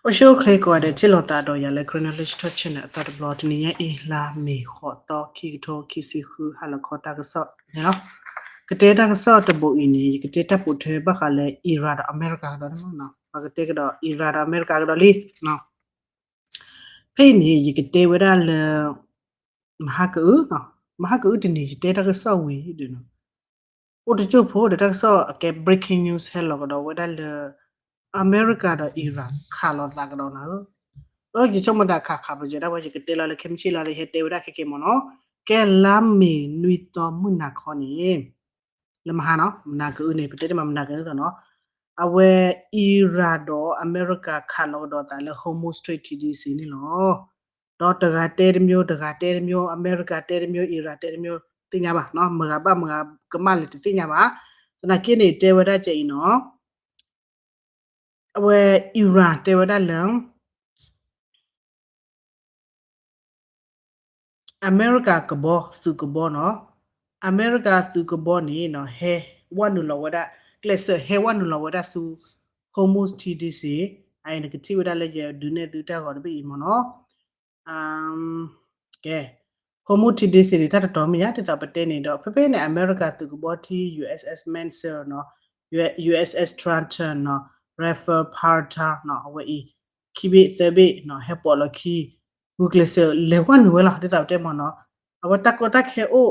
我小可以过的，这老大多也来可能历史出去呢，到的不老的你一拉美好到去头去西湖，还来考大个少，你咯？个这大个少的不印尼，个这大不推不下来，伊拉的美国的喏，把个这个的伊拉的美国的哩喏，配你一个这为了马个喏，马个的你这大个少为的喏。我的就破的这个说给 breaking news hello 个的，为了 America 的 Iran 卡了那个的呢。就这么大卡卡不觉得我这个对了，kimchi 了，嘿对了，给么喏，给拉米女的木那可呢，那么哈喏，那个呢，不对的嘛，那个喏，啊喂，Iran 的 America 卡了的，但是 Homo Strait TDC 呢咯，到这个这个 America 这个 Iran 这个。tinya ba no mga ba mga kemal ti tinya ba na kini te wada che no we Iran te wada lang America ko bo su ko bo no America su ko bo ni no he wanu lo wada klese he wanu lo wada su homos TDC ai ne ti wada le je du ne du ta ko bi mo no ke Homo TDC တွေတတ်တော်မြတ်တဲ့ပတဲနေတော့ဖေဖေနဲ့ America သူကဘောတီ USS Mansell နော် USS Trenton နော် Rafael Parta နော်အဝေးခိဘေသဘေနော်ဟက်ပေါ်လခီဂူကလစလေဝန်ဝဲလာတဲ့တဲ့မနော်အဝတက်ကိုတက်ခဲအို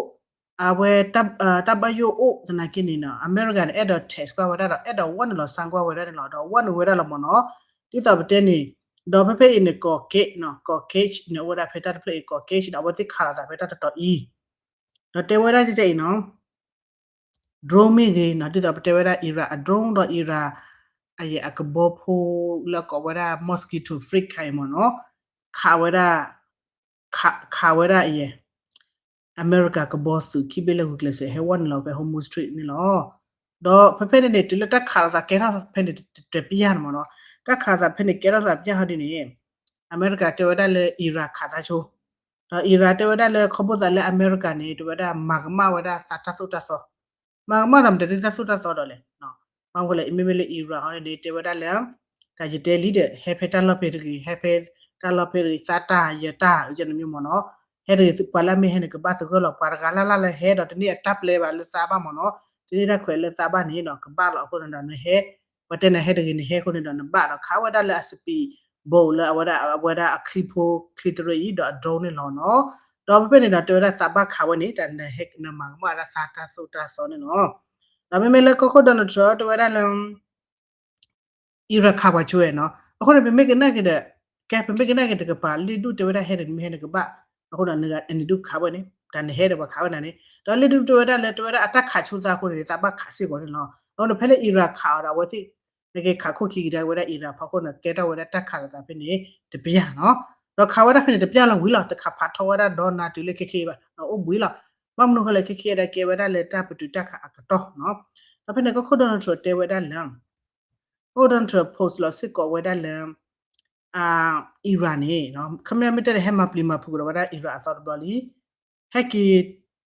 အဝဲတပ်ဘယိုအိုတနာကိနေနော် American Edit Test ကဝဲတော့ Edit 1လောဆန်ကွာဝဲတယ်နော်တော့1ဝဲတယ်လို့မနော်ဒီတဲ့ပတဲနေတော့ဖေဖေ in ကိုကေနော်ကိုကေနော်ဝဒဖေတာပလေကိုကေတော့ဝတိခါလာဖေတာတော့အီတော့တေဝရကြည့်နော် drone မေကေနော်ဒီတော့တေဝရ era drone တော့ era အကဘောဖိုလောက်ကိုဝဒ mosquito freak ခိုင်မနော်ခါဝဒခါဝဒအေး America ကဘောစုခိဘဲလောက်ကလစဟဲဝန်လောက်ပဲ homo street နီလောတော့ဖေဖေနေတူလက်တက်ခါလာကဲရဖေနေတပြရမနော်ကခါသာဖေနေကဲရပြဟာဒီနေ America တေဝဒလေ Iraq ခါသာချိုတော့ Iraq တေဝဒလေခဘဇလေ America နေတေဝဒမဂမဝဒစာတဆုတဆောမဂမရမ်တေတဆုတဆောတော့လေနော်မဟုတ်လေအမေမေလေ Iraq ဟောနေတေဝဒလေကာဂျတဲလီတဲ့ဟဲဖေတလဖေရီဟဲဖေတလဖေရီစာတာယတာဥကျနမျိုးမနော်ဟဲရီပလာမေဟနေကဘာစကောလပါရကလာလာဟဲတော့တနည်းတပ်လေပါလစာပါမနော်ဒီရက်ခွဲလစာပါနေတော့ကဘာလောက်ခုနတော့ဟဲဝတ်တဲ့ဟဲတကင်းဟဲခုနတော့ဘာတော့ခါဝဒလေအစပီဘောလာဝဒအခလီဖိုခလီတရီတော့ဒရုန်းနေလောနော်တော့ပြနေတော့တော်ရစဘာခါဝနေတန်ဟက်နမမရစာတာဆိုတာဆောနေနော်ဒါပေမဲ့လည်းကိုတော့တော်တော်ရလမ်အီရခါဝချွေနော်အခုလည်းပြမေကနကတဲ့ကဲပြမေကနကတဲ့ကပါလီဒူတော်ရဟဲရမဟဲနကပါအခုတော့နေအန်ဒူခါဝနေတန်ဟဲရပါခါဝနေတော့လီဒူတော်ရလည်းတော်ရအတက်ခါချူစားခုနေစဘာခါစီကိုနော်အခုတော့ဖဲလေအီရခါတာဝစီတကယ်ခါခုခီကြဝဲအီရာဖောက်ခုနကဲတော့ဝဲတက်ခါတာဖြစ်နေတပြာနော်တော့ခါဝဲတာဖြစ်နေတပြာလောက်ဝီလောက်တခါဖတ်ထောဝဲတာဒေါ်နာတူလေခေခေပါနော်အိုဝီလောက်မမနုခလေခေခေရကဲဝဲတာလေတပ်ပတူတက်ခါအကတော့နော်ဒါဖြစ်နေကခုဒွန်ဆိုတဲဝဲတာလမ်ခုဒွန်ဆို post လို့စစ်ကောဝဲတာလမ်အီရန်နေနော်ခမရမတဲ့ဟဲမပလီမဖူတော့ဝဲတာအီရာအသော်ဘလီဟက်ကီ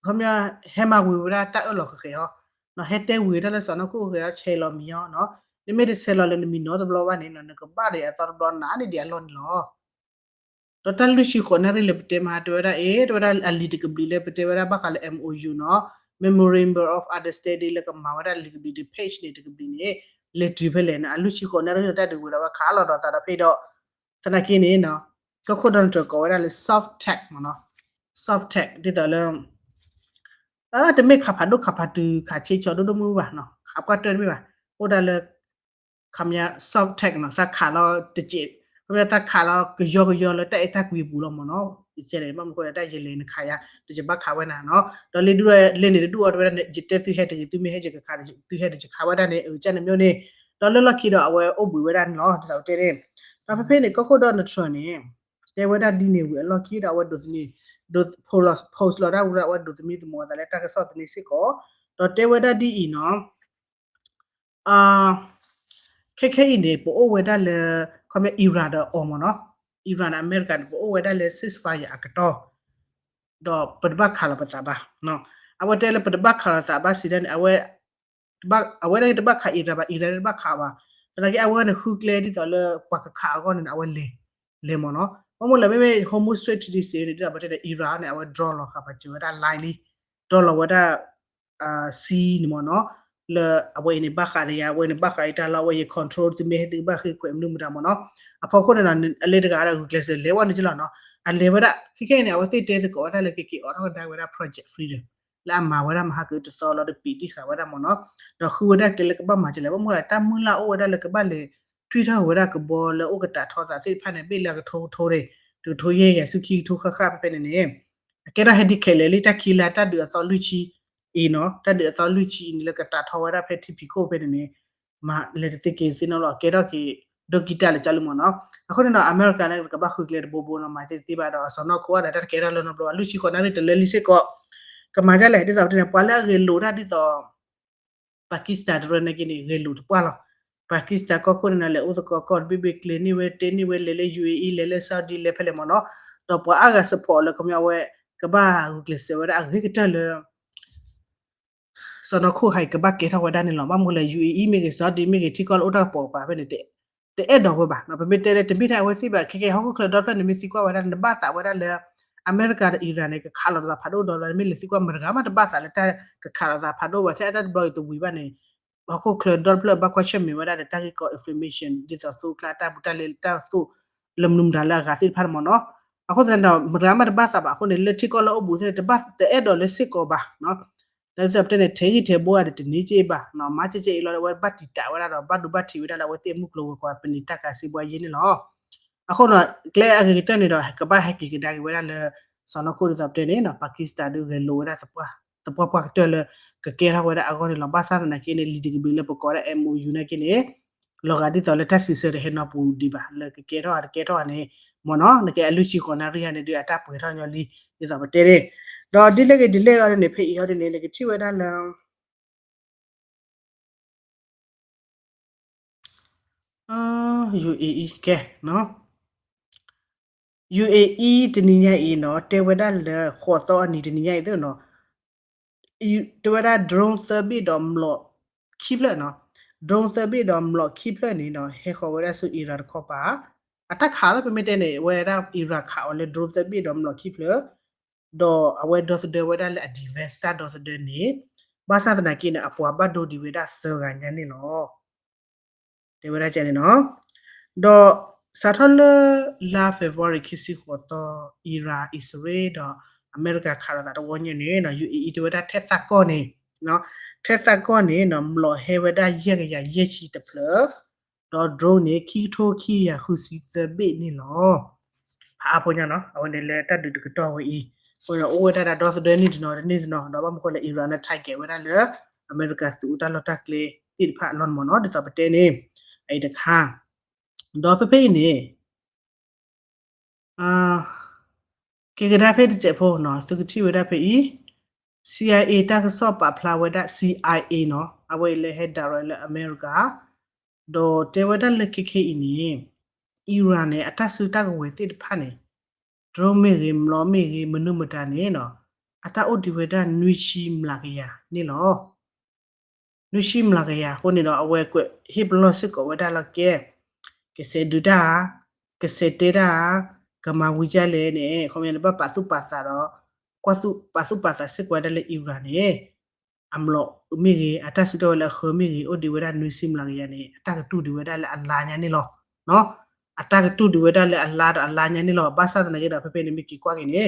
ခမရဟဲမဝီဝဲတာတက်လို့ခေခေဟောနော်ဟက်တဲဝီတာလဲဆိုတော့ခုခေချေလော်မီယောနော်ဒီမေတဆယ်လော်လည်းမီနော်တဘလဝနေနော်ကပါရအတော်ဘလနာနေဒီအလွန်လောတော်တလူရှိခေါ်နေရလေပတေမာတော်ရတော်ရအလီတကဘလီလေပတေဝရဘခါလေ MOU နော် Memorandum of Understanding လေကမဝရလီကဘလီဒီ page နေတကဘလီနေလက်ဒီဖလေနာအလူရှိခေါ်နေရတဲ့တူတော့ခါလော်တော့တာဖေတော့စနကင်းနေနော်ကခုဒန်တော့ကောရလေ soft tech မနော် soft tech ဒီတော့လေတမေခါဖာဒုခါဖာတူခါချေချောဒုဒမူပါနော်ခါပတ်တယ်မိပါဟိုဒါလေคำยา soft tech เนาะสักขาเราตะจิคำยาตักขาเรากยอกๆแล้วแต่ไอ้ตักวีปูแล้วมเนาะเจเลยมันก็ได้เจเลยนะขายาตะจิบักขาไว้น่ะเนาะตอนเลยดูเล่นดูเอาไว้เนี่ยจิตตุเฮ็ดตะจิตุมีเฮ็ดจิกขาตุเฮ็ดจิขาไว้ได้เนี่ยจันမျိုးนี่ตอนละคิดတော့အဝဲအုပ်ဘူးဝဲတာเนาะတော့တဲ့တဲ့ဒါဖေဖေနေကိုတော့နထရနေတဲဝဲတာဒီနေဝဲလော်ကီတော့ဝဲဒုစနီဒုpost လော်တာဝဲဒုသမီးတမောတယ်တက်ဆော့တနေစစ်ကိုတော့တဲဝဲတာဒီเนาะခေနေပိုဝဲဒါလေခမအီရာတော့အော်မနော်အီရန်အမေရိကန်ပိုဝဲဒါလေ ceasefire အကတော့တော့ပဒဘခါလာပတာပါနော်အဝဲတဲလေပဒဘခါလာတာပါစီဒန်အဝဲတဘခါအီရာပါအီရာဘခါပါ lagi awan khu clear di tole pak kha gon na awan le mo no mo la me homo straight di se di ta ba de Iran awan draw lo kha ba chu da line ni draw lo wada si ni mo no le awan ni ba kha ya awan ni ba kha ita la awan control ti me ti ba khi kwem nu mu da mo no apho ko na ale de ga ra class le wa ni ji la no ale ba da ki ni awan ti te ko da le ki or da wa project freedom la ma wa da ma ha ku to so lo de pi ti kha wa da mo no do khu wa da ke le ka ba ma ji le ba mo la ta mu la o wa da le ka ba le Twitter ဝရကဘောလဥကတာထောသာစိဖာနေပိလကထိုးတဲ့သူထိုးရဲရစုခီထိုးခခပဲနေနေအကဲရဟဒီခဲလေလီတကီလာတဒအသောလူချီအီနော်တဒအသောလူချီလကတာထောဝရဖက်တီပီကိုပဲနေမလေတကေစနော်အကဲရကီဒိုကီတာလေချလူမနော်အခုနော်အမေရိကန်ကဘာခုကလေဘောဘောနော်မာတိပါတော့ဆောနော်ကွာတကဲရလောနော်ဘလလူချီကနာရီတလေလီစေကောကမာကြလေတဲ့တော့တဲ့ပွာလာရေလိုတာဒီတော့ပါကစ္စတန်ရနေကနေရေလိုပွာလာPakistan ko ko na le o ko ko bibi klini we teni we le UAE le Saudi le phele mo no to po aga support le ko mya we ka ba gu kle se we da ri ka le so no khu hai ka ba ke tha we da ni lo ma mo le UAE me ke Saudi me ke ti ko o da po pa be ne te e do we ba no be te le te mi tha we si ba ke ho ko kle dot pe ni mi si ko we da ne ba sa we da le America နဲ့ Iran နဲ့ကခါလာတာဖာဒိုဒေါ်လာမီလစီကွာမရဂါမတဘာသာလက်တကခါလာတာဖာဒိုဝဆက်တဲ့ဘလော့တူဝီပါနေအခုကလဒ်ပလဘကွာချက်မီဝရတဲ့တာကီကို information ဒီသဆူကလာတာဘူတလေတာဆူလမ်နုမ်ဒါလာဂါစီဖာမနော်အခုတဲ့တော့မရမတဘာသာပါအခုနေလက်ချီကောလောဘူတဲ့တဘာတဲ့ဒေါ်လက်စစ်ကောပါနော်ဒါစပ်တဲ့ထေကြီးထေဘောရတဲ့နေချေပါနော်မချေချေလောဝဘတ်တီတာဝရတော့ဘတ်ဒူဘတ်တီဝရလာဝတေမှုကလောကွာပနီတကစီပွားရင်းနော်အခုတော့ကလဲအကီတနေတော့ကဘာဟက်ကီကဒါဝရလာဆောနကိုရတဲ့နေနော်ပါကစ္စတန်တို့လောရစပွားတပွားပွားတယ်ကကဲရဝရအကောနေလဘာသာနာကိနေလီဒီဘီလပကောရ MOU နဲ့ကိနေလောကဒီတော်လက်တက်စီစရဟနပူဒီပါလကကဲတော့နေမနောနကအလူချီကောနာရီဟနေဒီအတပ်ပွေထောင်းညလီဒီစမတဲတဲ့တော့ဒီလေရနေဖေးရနေလေကချိဝဒလန်UAE ကဲနော် UAE တနည်းရဲ့နော်တေဝဒလခေါ်တော့အနီတနည်းရဲ့တဲ့နော်တဝရ drone service တော့မလို့ခိပလနော် drone service တော့မလို့ခိပလနေနော်ဟေခေါ်ဝရဆူအီရတ်ခေါ်ပါအတက်ခါလည်းပြမတဲ့နေဝရအီရတ်ခါလေ drone service တော့မလို့ခိပလတော့အဝဲတော့တဲ့ဝရလည်း advanced တော့တဲ့နေဘာသာတနာကိနေအပွားဘတ်တို့ဒီဝရဆောကညနေနော်တေဝရချန်နေနော်တော့စာထလလာဖေဗရီခစီခေါ်တော့အီရာအစ္စရေးတော့အမေရိကခါရတာတော့ဝညနေနော် UAE တဝတာထက်သက်ကောနေနော်ထက်သက်ကောနေနော်မလို့ဟေဝဒရက်ချီတဖလတော့ drone နေခီထိုခီရခုစီတပိနေလောဟာပေါ်ညာနော်အဝန်လေတက်တူကတော့ဝီဟိုအိုဝတာတော့စဒနေနော်နေနော်တော့ဘာမကိုလေအီရန်နဲ့ထိုက်ကဲဝတာလေအမေရိကစူတာလတက်လေတိဖာလွန်မနော်ဒီတော့ပတဲနေအဲ့တခါတော့ဖေးနေကေကဒါဖေးတဲ့ဖို့နော်သူကတိဝဒဖေး CIA တက်ဆော့ပါဖလာဝဒ CIA နော်အဝဲလေဟက်ဒါရလေအမေရိကတော့တေဝဒလက်ခိခိအီနီအီရန်နဲ့အတဆူတက်ဝဲတိဖာနေဒရိုမေရီမလောမေရီမနုမတနေနော်အတအိုဒီဝဒနွီချီမလာကရနေလောနွီချီမလာကရခုနေတော့အဝဲကွဟိဘလောစစ်ကိုဝဒလကဲကစေဒူတာကစေတေတာကမဝီကြလေနေခွန်ရဘပါစုပါစာတော့ကွာစုပါစုပါစာစစ်ကွာတယ်အီရန်နေအမလို့မိရီအတဆူတော့လေခမိရီအိုဒီဝဒနွီစီမလာကရနေအတကတူဒီဝဒလေအလာညာနေလောနော်အတကတူဒီဝဒလေအလာညာနေလောဘာသာတနာကြတာဖေဖေနေမိကီကွာကင်းနေ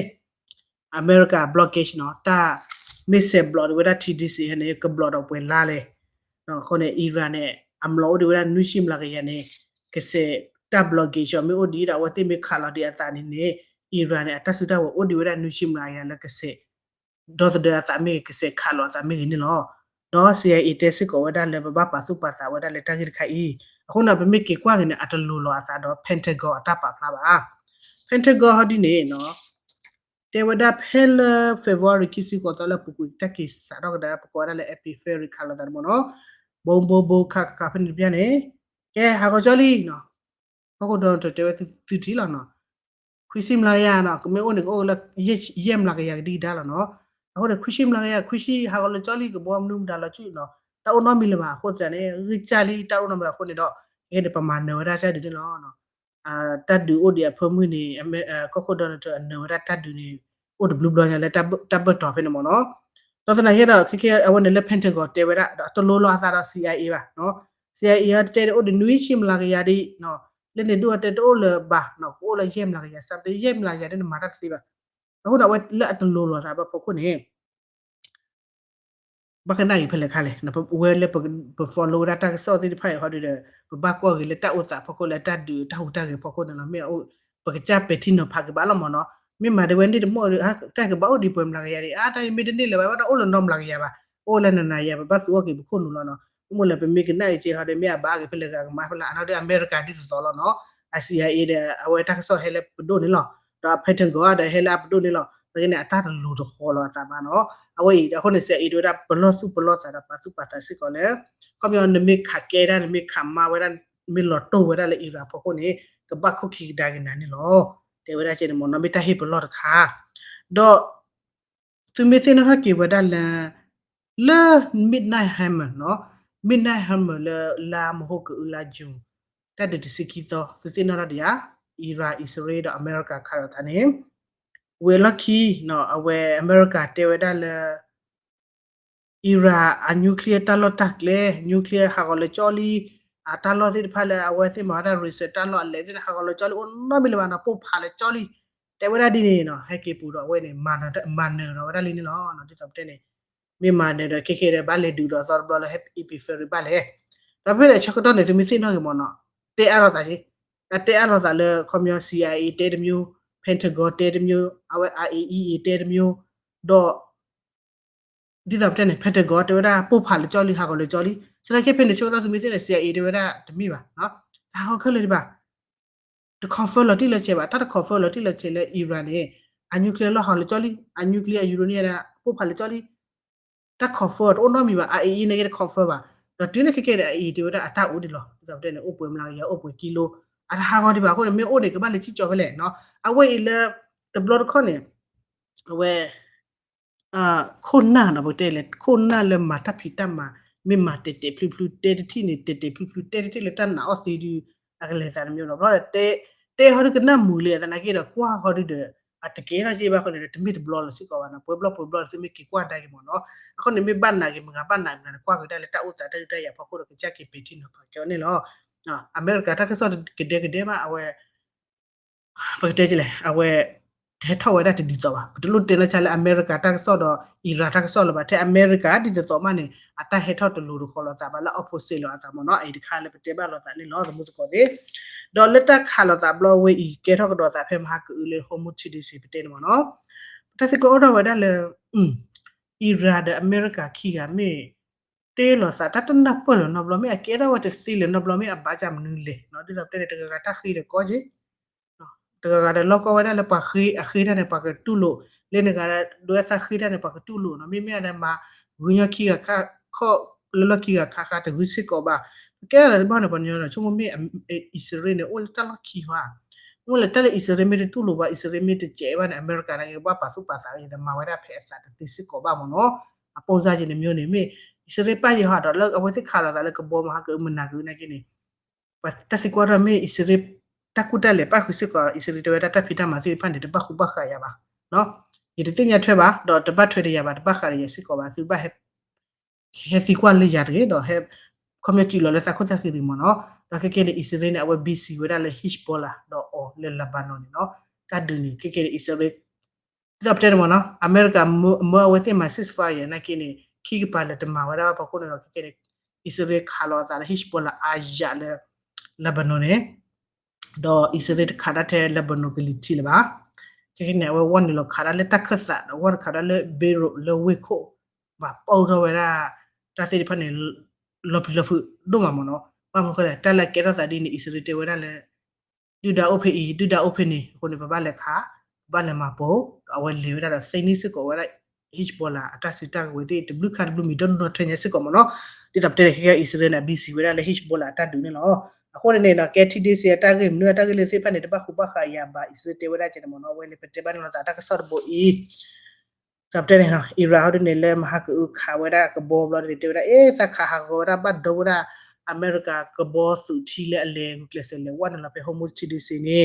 အမေရိက blockage နော်တာမစ်ဆေဘလော့ဝဒ TDC ဟနေကဘလော့တော့ပွဲလာလေနော်ခုနေအီရန်နဲ့အမလို့ဒီဝဒနွီစီမလာကရနေကစေတာ blockage မျိုးအိုဒီတာဝတိမိခါလာဒီအတာနေနေအီရန်နဲ့အတဆူတော့အိုဒီဝဒနွီစီမလာရလကစေဒေါ်တဲ့အမေကစေခါလောအမေနေလောတော့ CIA တက်စစ်ကိုဝဒလေဘပါစုပါစာဝဒလေတာကြီးခိုင်အခုနောက်ပမိကေကွာကနေအတလူလောအသာတော့ Pentagon အတပါဖလာပါ Pentagon ဟဒီနေနော်တေဝဒဖဲလ February ကစီကိုတော့ပပူတက်ကိစာတော့ဒါပကောရလေ Epiphany ခါလာတယ်မနော်ဘုံခါဖနေပြန်နေကဲဟာကိုကြလီနော်ဘကိုတော့တေဝတူတီလာနော်ခရစ်စမလာရနော်ကမေအိုနေကိုလရက်မလာကရဒီဒါလာနော်အခုခရစ်စမလာရခရစ်ဟာကိုကြလီကဘောမနုဒါလာချူနော်တောင်းနော်မီလပါခုစနေရချလီတောင်းနော်မလာခုနေတော့ ke de pamane wada ta de lo no tadu odi apomu ni kokodo no to no wada tadu ni odi blue blue le tab to pe no mo no to na hera ke awon le pentagon te wada to lo lo asa da CIA ပါနော် CIA ရတဲ့ odi nui chim la ya di no le ne do te to le ba no ko le yem la ya something yem la ya de ma ta si baအခုတော့လက်အတလို့လောသာပခုနေဘကနိုင်ဖလေခါလေနပဝဲလေပ follow data စောတိဖိုင်ဟောဒီဘကောလေတဥစာပခုလေတဒူတဟုတကေပခုနမေအိုပကချပတိနဖကဘာလမနောမေမဒဝန်ဒီမောဟာတက်ကဘာအိုဒီပွမ်လာရရီအာတိုင်းမီတနေလေဘာတော့အိုလနမ်လာရပါအိုလနနာရပါဘတ်အိုကေဘခုနလောနော်မလပမေကနိုင်ချေဟာတယ်မြဘာကေဖလေကမာဖလာအနောက်တဲ့အမေရိကန်ဒီစောလောနော် CIA တဲ့အဝဲတက်ဆောဟဲလေပဒိုနေလောဒါဖက်တန်ကောတဲ့ဟဲလာပဒိုနေလောတကယ်နဲ့အတားလူတော့ခေါ်လာတာပါနော်အဝေးအခုနေစေအီဒိုဒါဘလော့စုဘလော့တာပါစုပါတာစစ်ကောလေကွန်မြူနမီခကေဒါနမီခမဝဲဒါမီလော်တိုဝဲဒါလေအီရာဖို့ကိုနေကဘခုခီဒါကနာနေလောတေဝဲဒါချေမနမီတာဟိဘလော့ခါတော့သူမသိနော်ကေဝဲဒါလာle midnight hammer no midnight hammer la mo ko la ju ta de sikito tu tin ra dia ira israel america khara thane we lucky no awe america te we da le ira a nuclear talotak le nuclear ha ko le choli atalo sit phale awe se ma da research talo le sit ha ko le choli no mi le ba na po phale choli te we da di ni no ha ke pu do we ni man no da li ni no no ti top te ni mi man ne ke ke de ba le du do so blo le happy ferry ba le da phe le chak do ne tu mi sin no ke mo no te a ro ta chi te a ro ta le community CIA te de myu Pentagon တဲတမျိုးအဝဲ IAEA တဲတမျိုးတော့ဒီတော့တဲ့ Pentagon တဲတာပို့ဖာလေကြော်လီဟာကိုလေကြော်လီစလိုက်ခဲ့ဖြစ်နေချိုးတော့သမီးစတဲ့ CIA တဲတာတမိပါနော်ဒါဟုတ်ခက်လေဒီပါတ confirm လို့တိလက်ချေပါတ confirm လို့တိလက်ချေလေ Iran နဲ့အနျူကလီယာလို့ဟာလေကြော်လီအနျူကလီယာယူရိုနီယာပို့ဖာလေကြော်လီတ confirm တော့နော်မိပါ IAEA နဲ့ confirm ပါတော့တင်းနေခဲ့တဲ့ IAEA တဲတာအတာဦးဒီလို့ဒီတော့တဲ့ ဥပွေမလာရဥပွေကီလိုအဟာကောဒီပါကိုမေအိုနေကဘာလေချီကြော်ပဲလေနော်အဝဲလေတဘလတ်ခွန်နေအဝဲခုနာနဘတဲလေခုနာလေမတာဖီတမမေမတေတေဖလူဖလူတေတီနေတေတေဖလူဖလူတေတီလေတန်နာအော်စီဒီအကလေစံမျိုးနော်ဘလတေဟောဒီကနမူလေတနာကေတော့ကွာဟောဒီတဲ့အတကေရရှိပါခွန်နေတမစ်ဘလလစီကောနာပွဲဘလစီမီကီကွာတိုင်မေနော်အခုနေမေဘန်နာကေမကဘန်နာနကွာကေတလေတအုတ်တာတေရဖခုတော့ချက်ကေပီတီနော်ပါကျော်နေလောအမေရိကတာကစောကဒေမှာအဝဲပကတဲ့ကြလေအဝဲထဲထောက်ဝဲတာဒီတော့ပါဘယ်လိုတင်လဲချလဲအမေရိကတာကစောတော့အီရတ်တာကစောလို့ပါထဲအမေရိကဒီတော့မှနေအတဟဲထောက်တလူခေါ်လို့တာပါလား opposite လို့အတာမနော်အဲ့ဒီခါလေပတေပါလို့တာနေလို့မှုကောဒီဒေါ်လက်တာခါလို့တာဘလဝေးကဲထောက်တော့တာဖဲမဟာကူလေဟိုမူချီဒီစီပတေမနော်တသကောတော့ဝဲတာလေအီရတ်အမေရိကခီကမေတေလောစာတတနပလနော်ဘလမေကေရဝတ်စီလနော်ဘလမေအဘာချမနူလေနော်ဒီစပ်တဲ့တကကတခီရကောကြီးနော်တကကတဲ့လောကဝဒလည်းပခီအခီရနဲ့ပကတူလို့လေနေကဒွဲသခီရနဲ့ပကတူလို့နော်မိမြနဲ့မှာဝင်းရခီကခောလခီကခတဲ့ဝစ်စစ်ကောပါကဲတယ်ဘာနဲ့ပညောချုံမေအစ္စရေးနဲ့အိုလတလခီဟာိုလေတက်လေအစ္စရေးမေတူလို့ပါအစ္စရေးမေတကျဲပါနဲ့အမေရိကန်နိုင်ငံဘာပါစုပါစာရတဲ့မှာဝဒဖဲစာတစစ်ကောပါမနော်အပေါ်စားခြင်းမျိုးနေမေစရိပါရဟာတော့လအဝသိခါလာတယ်ကဘောမဟာကမနာကူနေကိနေပတ်တသိကွာရမေစရိတကုတလေပါခုစကောစရိတော့တဖိတမသိဖန်တဲ့ဘခုဘခရပါနော်ဒီတင်ရထွဲပါတော့တပတ်ထွဲရပါတပတ်ခရရစကောပါစဘဟက်ဟက်ဖီကွာလေရတယ်တော့ဟက်ကွန်မြူနီတီလောလက်စခုတခိဒီမနော်ဒါကကေလေစရိနဲ့အဝ BC ဝရလေဟစ်ဘောလာတော့အော်လေလဘနန်နော်တဒူနီကေလေစရိဇပ်တဲမနော်အမေရိကမောဝသိမစစ်ဖာရနကိနေခိကပါလက်တမဝရပါခုနော်ကိကေအစ္စရေးခါလောတာဟစ်ဘောလာအာဂျာလေလဘနန်နဲ့တော့အစ္စရေးခါရတဲ့လဘနန်ကလီတီလပါကိကေနေဝဝန်လောခါရလက်တခဆာဝန်ခါရလက်ဘေရိုလဝေခိုဘာပေါ်တော့ဝရတာတိဖနေလော်ဖီလော်ဖူဒုမမနော်ဘာမခလဲတက်လက်ကေရတာဒီနေအစ္စရေးတေဝရလေဒူဒါအိုဖေဒူဒါအိုဖေနေခုနေဘာလက်ခါဘာလမပေါ်အဝလေဝရတာစိနေစကောဝရH bola atasita wete the blue card blue mi don not tanya se komo no di tapte ke Israel na BC wera le H bola ata dune no akone ne na KTD se ata ge no ata ge le se phane de ba khu ba kha ya ba Israel te wera chene mo no we le pete ba no ata ka sor bo I tapte ne no Iran ne le ma ha ku kha wera ka bo blo de te wera sa kha ha go ra ba do ra America ကဘောစုချီလေအလေကလစလေဝါနလာပဲဟိုမိုချီဒီစီနေ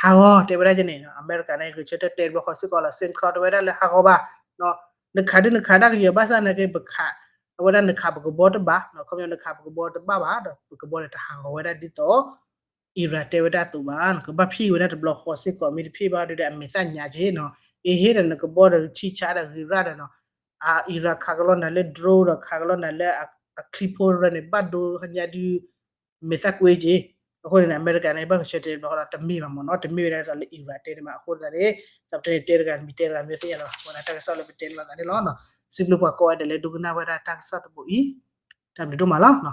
ဟာဟောတေဗရာဂျနေ America နဲ့ကချက်တဲ့ဘခစကောလာစင်ခေါ်ဝဲတယ်ဟာဟောပါနော်နခါဒနခါဒါကရပါစနကေဘခဝဒနခါဘကဘောတဘာနော်ကွန်မြူနခါဘကဘောတဘာဘာတော့ဘကဘောတဟာဝဲတဲ့ဒီတော့ era tewada tu ban ko ba phi wada de block khose ko mi phi ba de mi sa nya je no e he de ko bo de chi cha de ra de no a era khaglo na le draw ro khaglo na le a clipo re ne ba do nya du mi sa kwe je ko ne America ne ba che de ba ta mi ba mo no de mi de sa le era te de ma ko da de sab te te ga mi te ga mi se ya no ko na ta sa le te la ne lo no siblu pa ko de le du na wa da ta sa to bo i ta mi do ma la no